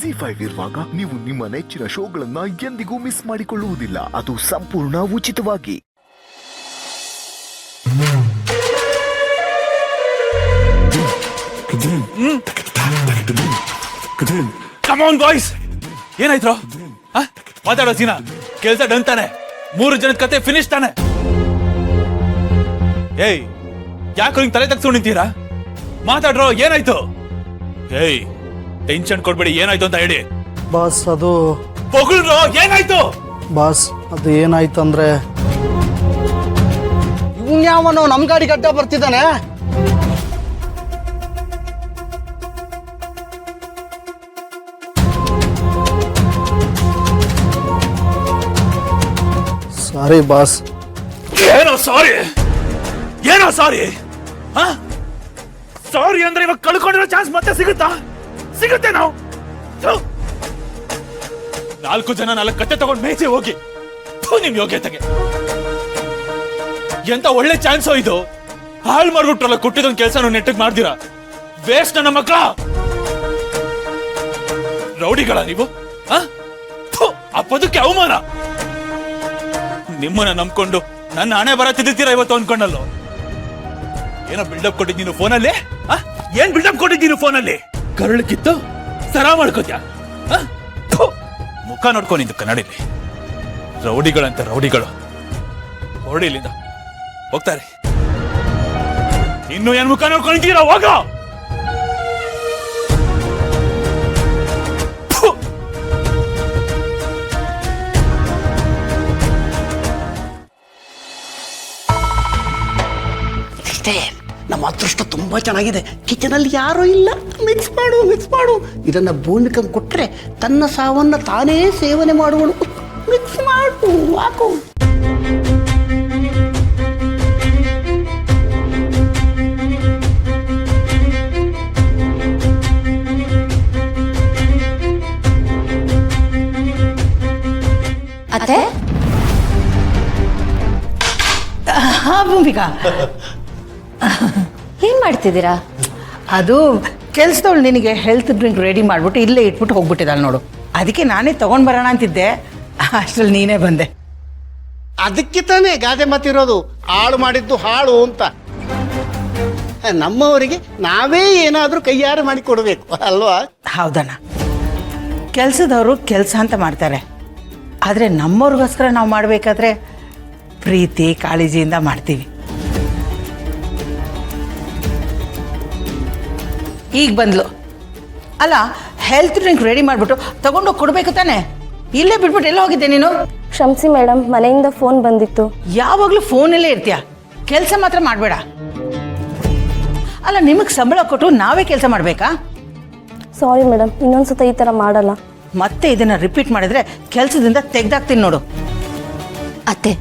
ZEE5 ಇರುವಾಗ ನೀವು ನಿಮ್ಮ ನೆಚ್ಚಿನ ಶೋಗಳನ್ನ ಎಂದಿಗೂ ಮಿಸ್ ಮಾಡಿಕೊಳ್ಳುವುದಿಲ್ಲ. ಅದು ಸಂಪೂರ್ಣ ಉಚಿತವಾಗಿ. ಕಮ್ ಆನ್ ಬಾಯ್ಸ್, ಏನಾಯ್ತು? ಮಾತಾಡೋ ಸೀನಾ, ಕೆಲ್ಸ ಡನ್ ತಾನೆ? 3 ಜನದ ಕತೆ ಫಿನಿಶ್ ತಾನೆ? ಏಯ್, ಯಾಕೆ ಹಿಂಗ್ ತಲೆ ತಗ್ಸ್ಕೊಂಡು ನಿಂತೀರಾ? ಮಾತಾಡ್ರೋ, ಏನಾಯ್ತು? ಏಯ್, ಟೆನ್ಷನ್ ಕೊಡ್ಬೇಡಿ, ಏನಾಯ್ತು ಅಂತ ಹೇಳಿ. ಬಾಸ್ ಅದು ಹೊಗಳ್ರೋ, ಏನಾಯ್ತು? ಬಾಸ್ ಅದು ಏನಾಯ್ತಂದ್ರೆ ಇವ್ನ್ಯಾವನೋ ನಮ್ ಗಾಡಿ ಗಡ್ಡ ಬರ್ತಿದ್ದಾನೆ. Sorry boss. ಏನೋ ಸಾರಿ? ಏನೋ ಸಾರಿ? ಸಾರಿ ಅಂದ್ರೆ ಇವಾಗ ಕಳ್ಕೊಂಡಿರೋ ಚಾನ್ಸ್ ಮತ್ತೆ ಸಿಗುತ್ತಾ? ಸಿಗುತ್ತೆ ನಾವು 4 ಜನ 4 ಕತ್ತೆ ತಗೊಂಡ್ ಮೇಚೆ ಹೋಗಿ ನಿಮ್ ಯೋಗ್ಯತೆಗೆ ಎಂತ ಒಳ್ಳೆ ಚಾನ್ಸೋ ಇದು. ಹಾಳು ಮಾಡ್ಬಿಟ್ರಲ್ಲ ಕೊಟ್ಟಿದ್ದೊಂದು ಕೆಲಸ ನೆಟ್ಟಗ್ ಮಾಡ್ದಿರಾ. ವೇಸ್ಟ್ ನನ್ನ ಮಕ್ಕಳ, ರೌಡಿಗಳ ನೀವು. ಆ ಪದಕ್ಕೆ ಅವಮಾನ. ನಿಮ್ಮನ್ನ ನಂಬ್ಕೊಂಡು ನನ್ನ ಹಣೆ ಬರ ತಿದ್ದಿದ್ದೀರಾ ಇವತ್ತು ಅನ್ಕೊಂಡಲ್ಲೋ. ಏನೋ ಬಿಲ್ಡಪ್ ಕೊಟ್ಟಿದ್ದೀನಿ ಫೋನಲ್ಲಿ. ಏನ್ ಬಿಲ್ಡಪ್ ಕೊಟ್ಟಿದ್ದೀನಿ ಫೋನಲ್ಲಿ? ಕರಳು ಕಿತ್ತು ಸರ ಮಾಡ್ಕೋತ್ಯಾ? ಮುಖ ನೋಡ್ಕೊಂಡಿದ್ದು ಕನ್ನಡಿಲಿ. ರೌಡಿಗಳಂತ ರೌಡಿಗಳು ಹೊರಡಿ ಇಲ್ಲಿಂದ, ಹೋಗ್ತಾರೆ. ಇನ್ನು ಏನ್ ಮುಖ ನೋಡ್ಕೊಂಡಿದ್ದೀರಾ? ಹೋಗ. ನಮ್ಮ ಅದೃಷ್ಟ ತುಂಬಾ ಚೆನ್ನಾಗಿದೆ. ಕಿಚನ್ ಅಲ್ಲಿ ಯಾರೂ ಇಲ್ಲ. ಮಿಕ್ಸ್ ಮಾಡು. ಇದನ್ನ ಭೂಮಿಕಂಗ್ ಕೊಟ್ರೆ ತನ್ನ ಸಾವನ್ನ ತಾನೇ ಸೇವನೆ ಮಾಡುವಳು. ಮಿಕ್ಸ್ ಮಾಡು, ಹಾಕು. ಅತ್ತೆ, ಹಾ ಭೂಮಿಕಾ, ಏನ್ ಮಾಡ್ತಿದ್ದೀರಾ? ಅದು ಕೆಲ್ಸದವಳು ನಿನಗೆ ಹೆಲ್ತ್ ಡ್ರಿಂಕ್ ರೆಡಿ ಮಾಡ್ಬಿಟ್ಟು ಇಲ್ಲೇ ಇಟ್ಬಿಟ್ಟು ಹೋಗ್ಬಿಟ್ಟಿದ್ದಾಳೆ ನೋಡು. ಅದಕ್ಕೆ ನಾನೇ ತಗೊಂಡ್ ಬರೋಣ ಅಂತಿದ್ದೆ, ಅಷ್ಟ್ರಲ್ಲಿ ನೀನೇ ಬಂದೆ. ಅದಕ್ಕೆ ತಾನೇ ಗಾದೆ ಮಾತಿರೋದು, ಹಾಳು ಮಾಡಿದ್ದು ಹಾಳು ಅಂತ. ನಮ್ಮವರಿಗೆ ನಾವೇ ಏನಾದ್ರೂ ಕೈಯಾರೆ ಮಾಡಿ ಕೊಡಬೇಕು ಅಲ್ವಾ? ಹೌದಣ್ಣ, ಕೆಲ್ಸದವರು ಕೆಲಸ ಅಂತ ಮಾಡ್ತಾರೆ. ಆದರೆ ನಮ್ಮವ್ರಿಗೋಸ್ಕರ ನಾವು ಮಾಡಬೇಕಾದ್ರೆ ಪ್ರೀತಿ ಕಾಳಜಿಯಿಂದ ಮಾಡ್ತೀವಿ. ಈಗ ಬಂದ್ಲು ಅಲ್ಲ, ಹೆಲ್ತ್ ಡ್ರಿಂಕ್ ರೆಡಿ ಮಾಡಿಬಿಟ್ಟು ತಗೊಂಡೋಗಿ ಕೊಡಬೇಕು ತಾನೆ. ಇಲ್ಲೇ ಬಿಟ್ಬಿಟ್ಟು ಎಲ್ಲ ಹೋಗಿದ್ದೆ ನೀನು? ಕ್ಷಮಿಸಿ ಮೇಡಮ್, ಮನೆಯಿಂದ ಫೋನ್ ಬಂದಿತ್ತು. ಯಾವಾಗಲೂ ಫೋನಲ್ಲೇ ಇರ್ತೀಯ, ಕೆಲಸ ಮಾತ್ರ ಮಾಡಬೇಡ. ಅಲ್ಲ, ನಿಮಗೆ ಸಂಬಳ ಕೊಟ್ಟು ನಾವೇ ಕೆಲಸ ಮಾಡಬೇಕಾ? ಸಾರಿ ಮೇಡಮ್, ಇನ್ನೊಂದ್ಸತ ಈ ಥರ ಮಾಡಲ್ಲ. ಮತ್ತೆ ಇದನ್ನು ರಿಪೀಟ್ ಮಾಡಿದ್ರೆ ಕೆಲಸದಿಂದ ತೆಗ್ದಾಕ್ತೀನಿ ನೋಡು. ಅತ್ತೆ,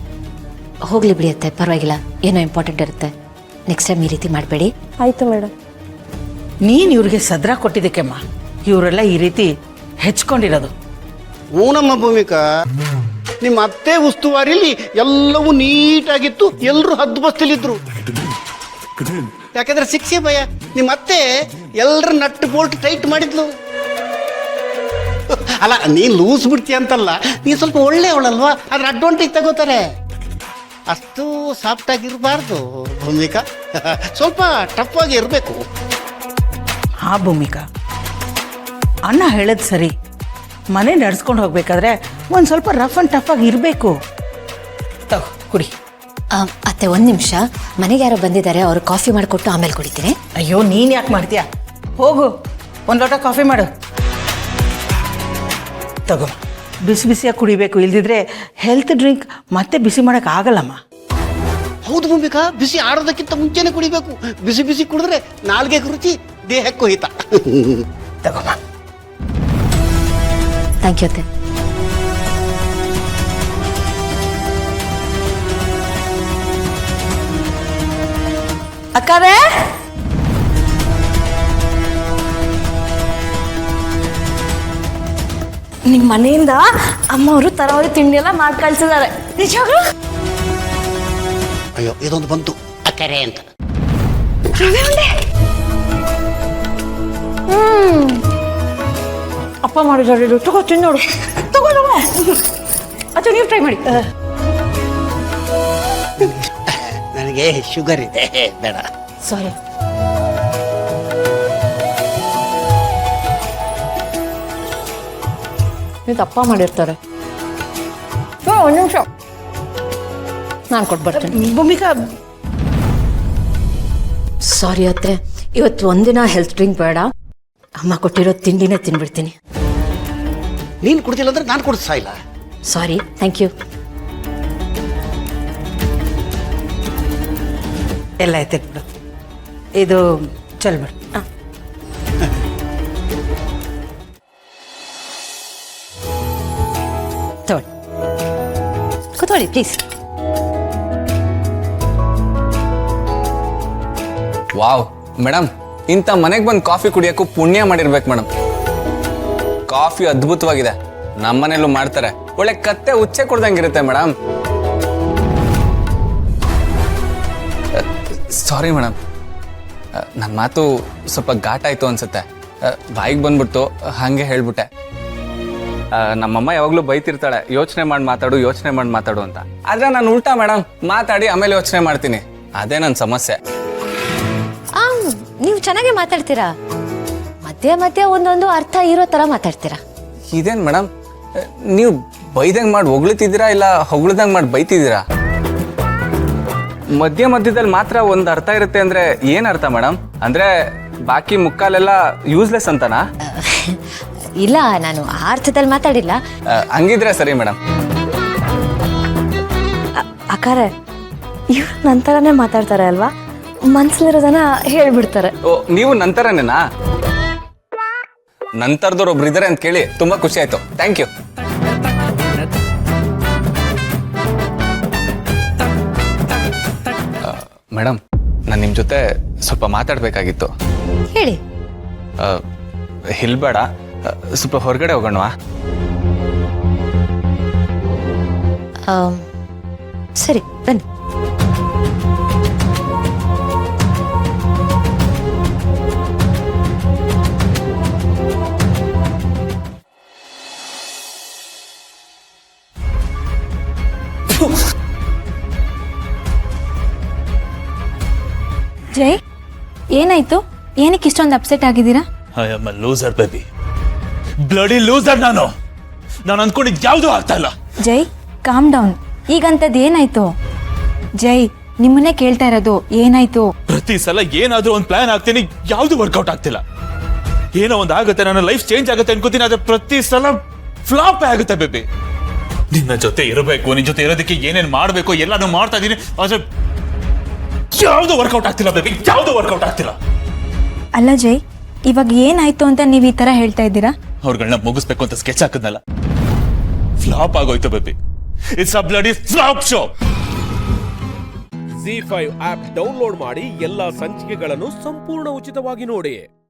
ಹೋಗ್ಲಿ ಬಿಡಿ ಅತ್ತೆ, ಪರವಾಗಿಲ್ಲ. ಏನೋ ಇಂಪಾರ್ಟೆಂಟ್ ಇರುತ್ತೆ. ನೆಕ್ಸ್ಟ್ ಟೈಮ್ ಈ ರೀತಿ ಮಾಡಬೇಡಿ. ಆಯಿತು ಮೇಡಮ್. ನೀನು ಇವ್ರಿಗೆ ಸದ್ರ ಕೊಟ್ಟಿದ್ದಕ್ಕೆಮ್ಮ ಇವರೆಲ್ಲ ಈ ರೀತಿ ಹೆಚ್ಕೊಂಡಿರೋದು. ನಮ್ಮ ಭೂಮಿಕಾ, ನಿಮ್ಮ ಅತ್ತೆ ಉಸ್ತುವಾರಿಲಿ ಎಲ್ಲವೂ ನೀಟಾಗಿತ್ತು. ಎಲ್ಲರೂ ಹದ್ದು ಬಸ್ತಲಿದ್ರು. ಯಾಕಂದ್ರೆ ಶಿಕ್ಷೆ ಭಯ. ನಿಮ್ಮ ಅತ್ತೆ ಎಲ್ಲರ ನಟ್ಟು ಬೋಲ್ಟ್ ಟೈಟ್ ಮಾಡಿದ್ಲು. ಅಲ್ಲ, ನೀನ್ ಲೂಸ್ ಬಿಡ್ತೀಯ ಅಂತಲ್ಲ, ನೀನ್ ಸ್ವಲ್ಪ ಒಳ್ಳೆಯವಳಲ್ವಾ, ಅದ್ರ ಅಡ್ವಾಂಟೇಜ್ ತಗೋತಾರೆ. ಅಷ್ಟು ಸಾಫ್ಟ್ ಆಗಿರಬಾರ್ದು ಭೂಮಿಕಾ, ಸ್ವಲ್ಪ ಟಫ್ ಆಗಿ ಇರಬೇಕು. ಹಾ ಭೂಮಿಕಾ, ಅಣ್ಣ ಹೇಳೋದು ಸರಿ. ಮನೆ ನಡ್ಸ್ಕೊಂಡು ಹೋಗ್ಬೇಕಾದ್ರೆ ಒಂದು ಸ್ವಲ್ಪ ರಫ್ ಆ್ಯಂಡ್ ಟಫ್ ಆಗಿ ಇರಬೇಕು. ತಗೋ ಕುಡಿ. ಅತ್ತೆ, ಒಂದು ನಿಮಿಷ, ಮನೆಗೆ ಯಾರೋ ಬಂದಿದ್ದಾರೆ, ಅವ್ರು ಕಾಫಿ ಮಾಡಿಕೊಟ್ಟು ಆಮೇಲೆ ಕುಡಿತೀನಿ. ಅಯ್ಯೋ, ನೀನು ಯಾಕೆ ಮಾಡ್ತೀಯ? ಹೋಗು, ಒಂದು ಲೋಟ ಕಾಫಿ ಮಾಡು. ತಗೋ, ಬಿಸಿ ಬಿಸಿಯಾಗಿ ಕುಡಿಬೇಕು, ಇಲ್ದಿದ್ರೆ ಹೆಲ್ತ್ ಡ್ರಿಂಕ್ ಮತ್ತೆ ಬಿಸಿ ಮಾಡೋಕೆ ಆಗಲ್ಲಮ್ಮ. ಹೌದು ಭೂಮಿಕಾ, ಬಿಸಿ ಆಡೋದಕ್ಕಿಂತ ಮುಂಚೆನೆ ಕುಡಿಬೇಕು. ಬಿಸಿ ಬಿಸಿ ಕುಡಿದ್ರೆ ನಾಲ್ಗೆಗೆ ರುಚಿ, ದೇಹಕ್ಕೂ ಹಿತ. ತಗೋಮ್ಮ. ಥ್ಯಾಂಕ್ ಯು ಅತ್ತೆ. ಅಕ್ಕವೇ, ನಿಮ್ಮ ಮನೆಯಿಂದ ಅಮ್ಮ ಅವರು ತರವರಿ ತಿಂಡಿ ಎಲ್ಲ ಮಾಡಿ ಕಳ್ಸಿದ್ದಾರೆ. ನಿಜವಾಗ್ಲೂ? ಅಯ್ಯೋ, ಇದೊಂದು ಬಂತು ಅಕ್ಕರೆ ಅಂತ. ಅಪ್ಪ ಮಾಡಿದ್ದಾರೆ ಇದು ತಗೋ ತಿಂದು ನೋಡು ತಗೋ ಅಚ್ಚ ನೀವು ಟ್ರೈ ಮಾಡಿ ನನಗೆ ಶುಗರ್ ಇದೆ ಬೇಡ. ಸಾರಿ ಇದು ಅಪ್ಪ ಮಾಡಿರ್ತಾರೆ ಒಂದು ನಿಮಿಷ ನಾನು ಕೊಟ್ಬರ್ತೀನಿ. ಭೂಮಿಕಾ, ಸಾರಿ ಅತ್ತೆ, ಇವತ್ತು ಒಂದಿನ ಹೆಲ್ತ್ ಡ್ರಿಂಕ್ ಬೇಡ, ಅಮ್ಮ ಕೊಟ್ಟಿರೋ ತಿಂಡಿನೇ ತಿನ್ಬಿಡ್ತೀನಿ. ನೀನು ಕುಡ್ತಿಲ್ಲ ಅಂದ್ರೆ ನಾನು ಕುಡಿಸ್ತಾ ಇಲ್ಲ. ಸಾರಿ, ಥ್ಯಾಂಕ್ ಯು. ಎಲ್ಲ ಐತೆ ಬಿಡು, ಇದು ಚಲ್ ಬಿಡು. ತಗೊಳ್ಳಿ, ಕೂತ್ಕೊಳ್ಳಿ ಪ್ಲೀಸ್. ವಾವ್ ಮೇಡಮ್, ಇಂಥ ಮನೆಗೆ ಬಂದು ಕಾಫಿ ಕುಡಿಯೋಕ್ಕೂ ಪುಣ್ಯ ಮಾಡಿರ್ಬೇಕು ಮೇಡಮ್. ಕಾಫಿ ಅದ್ಭುತವಾಗಿದೆ, ನಮ್ಮನೇಲೂ ಮಾಡ್ತಾರೆ. ಒಳ್ಳೆ ಕತ್ತೆ ಉಚ್ಚೆ ಕೊಡ್ದಂಗಿರುತ್ತೆ ಮೇಡಮ್. ಸಾರಿ ಮೇಡಮ್, ನನ್ನ ಮಾತು ಸ್ವಲ್ಪ ಘಾಟ್ ಆಯ್ತು ಅನ್ಸುತ್ತೆ. ಬಾಯಿಗೆ ಬಂದ್ಬಿಡ್ತು, ಹಾಗೆ ಹೇಳ್ಬಿಟ್ಟೆ. ನಮ್ಮಮ್ಮ ಯಾವಾಗಲೂ ಬೈತಿರ್ತಾಳೆ, ಯೋಚನೆ ಮಾಡಿ ಮಾತಾಡು ಅಂತ. ಆದ್ರೆ ನಾನು ಉಲ್ಟಾ ಮೇಡಮ್, ಮಾತಾಡಿ ಆಮೇಲೆ ಯೋಚನೆ ಮಾಡ್ತೀನಿ. ಅದೇ ನನ್ನ ಸಮಸ್ಯೆ. ನೀವು ಚೆನ್ನಾಗಿ ಮಾತಾಡ್ತೀರಾ, ಮಧ್ಯೆ ಒಂದೊಂದು ಅರ್ಥ ಇರೋ ಥರ ಮಾತಾಡ್ತೀರಾ. ಇದೇನು ಮೇಡಮ್, ನೀವು ಬೈದಂಗೆ ಮಾಡಿ ಹೊಗಳ್ತಿದ್ದೀರಾ ಇಲ್ಲ ಹೊಗಳ್ದಂಗೆ ಮಾಡಿ ಬೈತಿದ್ದೀರಾ? ಮಧ್ಯದಲ್ಲಿ ಮಾತ್ರ ಒಂದು ಅರ್ಥ ಇರುತ್ತೆ ಅಂದ್ರೆ ಏನು ಅರ್ಥ ಮೇಡಮ್? ಅಂದ್ರೆ ಬಾಕಿ ಮುಕ್ಕಾಲೆಲ್ಲ ಯೂಸ್ಲೆಸ್ ಅಂತನಾ? ಇಲ್ಲ, ನಾನು ಆ ಅರ್ಥದಲ್ಲಿ ಮಾತಾಡಿಲ್ಲ. ಹಂಗಿದ್ರೆ ಸರಿ ಮೇಡಮ್. ಅಕ್ಕಾರೆ, ಇವ್ರು ನಂತರನೇ ಮಾತಾಡ್ತಾರೆ ಅಲ್ವಾ, ಮನ್ಸಲ್ಲಿರೋದನ್ನ ಹೇಳ್ಬಿಡ್ತಾರೆ. ಓ, ನೀವು ನಂತರನೇನಾ? ನಂತರದವ್ರು ಒಬ್ರು ಇದ್ದಾರೆ ಅಂತ ಕೇಳಿ ತುಂಬಾ ಖುಷಿ ಆಯ್ತು. Thank you. ಮೇಡಮ್, ನಾನು ನಿಮ್ಮ ಜೊತೆ ಸ್ವಲ್ಪ ಮಾತಾಡಬೇಕಾಗಿತ್ತು. ಹೇಳಿ. ಇಲ್ಬೇಡ, ಸ್ವಲ್ಪ ಹೊರಗಡೆ ಹೋಗೋಣವಾ? ಸರಿ, ಬನ್ನಿ. ಜೈ, ಏನಾಯ್ತು? ಏನಕ್ಕೆ ಇಷ್ಟೊಂದು ಅಪ್ಸೆಟ್ ಆಗಿದ್ದೀರಾ? I am a loser baby, bloody loser. ನಾನು ಅಂದ್ಕೊಂಡಿದ್ದು ಯಾವುದೂ ಆಗ್ತಾ ಇಲ್ಲ. ಜೈ, ಕಾಮ್ ಡೌನ್. ಈಗಂತದ್ದು ಏನಾಯ್ತು? ಜೈ, ನಿಮ್ಮನ್ನೇ ಕೇಳ್ತಾ ಇರೋದು, ಏನಾಯ್ತು? ಪ್ರತಿ ಸಲ ಏನಾದ್ರೂ ಒಂದು ಪ್ಲಾನ್ ಆಗ್ತೀನಿ, ಯಾವ್ದು ವರ್ಕೌಟ್ ಆಗ್ತಿಲ್ಲ. ಏನೋ ಒಂದು ಆಗುತ್ತೆ, ನನ್ನ ಲೈಫ್ ಚೇಂಜ್ ಆಗುತ್ತೆ ಅನ್ಕೋತೀನಿ, ಆದ್ರೆ ಪ್ರತಿ ಸಲ ಫ್ಲಾಪ್ ಆಗುತ್ತೆ ಬೇಬಿ. ನಿನ್ನ ಜೊತೆ ಇರಬೇಕು, ನಿನ್ನ ಜೊತೆ ಇರೋದಕ್ಕೆ ಏನೇನು ಮಾಡಬೇಕು ಎಲ್ಲಾನು ಮಾಡ್ತಾ ಇದ್ದೀನಿ, ಆದ್ರೆ ಯಾವ್ದು ವರ್ಕೌಟ್ ಆಗ್ತಿಲ್ಲ ಬೇಬಿ, ಯಾವ್ದು ವರ್ಕೌಟ್ ಆಗ್ತಿಲ್ಲ. ಅಲ್ಲ ಜೈ, ಇವಾಗ ಏನಾಯ್ತು ಅಂತ ನೀವು ಈ ತರ ಹೇಳ್ತಾ ಇದ್ದೀರಾ? ಅವ್ರಗಳನ್ನ ಮುಗಿಸ್ಬೇಕು ಅಂತ ಸ್ಕೆಚ್ ಹಾಕಿದ್ನಲ್ಲ, ಫ್ಲಾಪ್ ಆಗೋಯ್ತು baby. It's a bloody flop show. ZEE5 app download ಮಾಡಿ ಎಲ್ಲಾ ಸಂಚಿಕೆಗಳನ್ನು ಸಂಪೂರ್ಣ ಉಚಿತವಾಗಿ ನೋಡಿ.